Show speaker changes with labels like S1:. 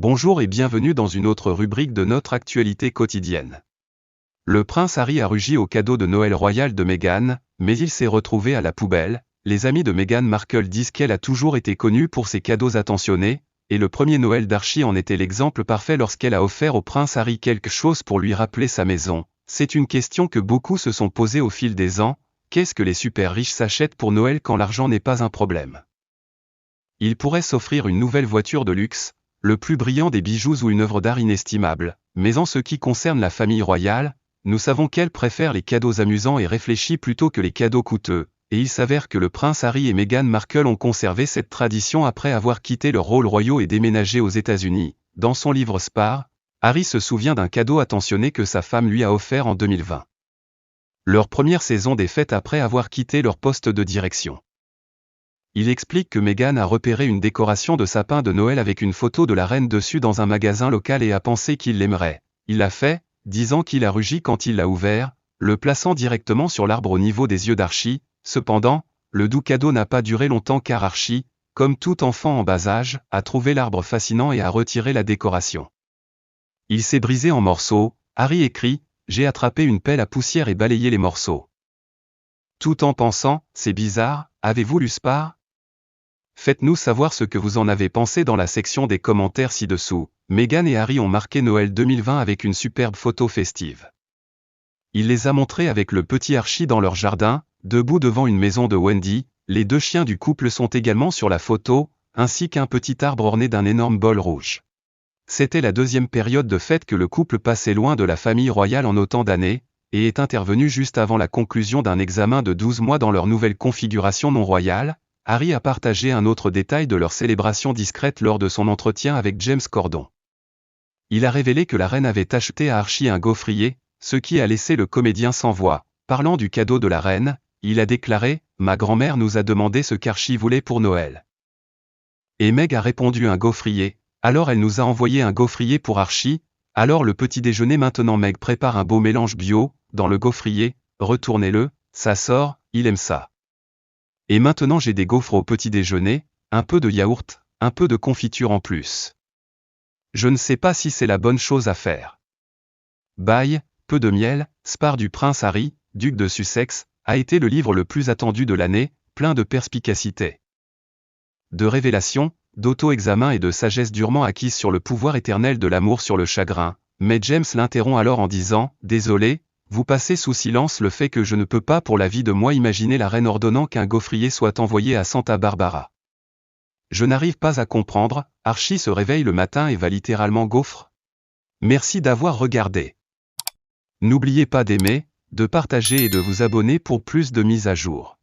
S1: Bonjour et bienvenue dans une autre rubrique de notre actualité quotidienne. Le prince Harry a rugi au cadeau de Noël royal de Meghan, mais il s'est retrouvé à la poubelle. Les amis de Meghan Markle disent qu'elle a toujours été connue pour ses cadeaux attentionnés, et le premier Noël d'Archie en était l'exemple parfait lorsqu'elle a offert au prince Harry quelque chose pour lui rappeler sa maison. C'est une question que beaucoup se sont posées au fil des ans. Qu'est-ce que les super riches s'achètent pour Noël quand l'argent n'est pas un problème? Ils pourraient s'offrir une nouvelle voiture de luxe, le plus brillant des bijoux ou une œuvre d'art inestimable, mais en ce qui concerne la famille royale, nous savons qu'elle préfère les cadeaux amusants et réfléchis plutôt que les cadeaux coûteux, et il s'avère que le prince Harry et Meghan Markle ont conservé cette tradition après avoir quitté leurs rôles royaux et déménagé aux États-Unis. Dans son livre Spare, Harry se souvient d'un cadeau attentionné que sa femme lui a offert en 2020. Leur première saison des fêtes après avoir quitté leur poste de direction. Il explique que Meghan a repéré une décoration de sapin de Noël avec une photo de la reine dessus dans un magasin local et a pensé qu'il l'aimerait. Il l'a fait, disant qu'il a rugi quand il l'a ouvert, le plaçant directement sur l'arbre au niveau des yeux d'Archie. Cependant, le doux cadeau n'a pas duré longtemps car Archie, comme tout enfant en bas âge, a trouvé l'arbre fascinant et a retiré la décoration. Il s'est brisé en morceaux. Harry écrit « J'ai attrapé une pelle à poussière et balayé les morceaux. » Tout en pensant « C'est bizarre, avez-vous lu Spare ? Faites-nous savoir ce que vous en avez pensé dans la section des commentaires ci-dessous. Meghan et Harry ont marqué Noël 2020 avec une superbe photo festive. Il les a montrés avec le petit Archie dans leur jardin, debout devant une maison de Wendy. Les deux chiens du couple sont également sur la photo, ainsi qu'un petit arbre orné d'un énorme bol rouge. C'était la deuxième période de fête que le couple passait loin de la famille royale en autant d'années, et est intervenu juste avant la conclusion d'un examen de 12 mois dans leur nouvelle configuration non royale. Harry a partagé un autre détail de leur célébration discrète lors de son entretien avec James Corden. Il a révélé que la reine avait acheté à Archie un gaufrier, ce qui a laissé le comédien sans voix. Parlant du cadeau de la reine, il a déclaré « Ma grand-mère nous a demandé ce qu'Archie voulait pour Noël. Et Meg a répondu un gaufrier, alors elle nous a envoyé un gaufrier pour Archie, alors le petit déjeuner maintenant Meg prépare un beau mélange bio, dans le gaufrier, retournez-le, ça sort, il aime ça. Et maintenant j'ai des gaufres au petit déjeuner, un peu de yaourt, un peu de confiture en plus. Je ne sais pas si c'est la bonne chose à faire. Bye, peu de miel. Spare du prince Harry, duc de Sussex, a été le livre le plus attendu de l'année, plein de perspicacité, de révélations, d'auto-examen et de sagesse durement acquise sur le pouvoir éternel de l'amour sur le chagrin. Mais James l'interrompt alors en disant « Désolé, vous passez sous silence le fait que je ne peux pas pour la vie de moi imaginer la reine ordonnant qu'un gaufrier soit envoyé à Santa Barbara. Je n'arrive pas à comprendre. Archie se réveille le matin et va littéralement gaufre. Merci d'avoir regardé. N'oubliez pas d'aimer, de partager et de vous abonner pour plus de mises à jour.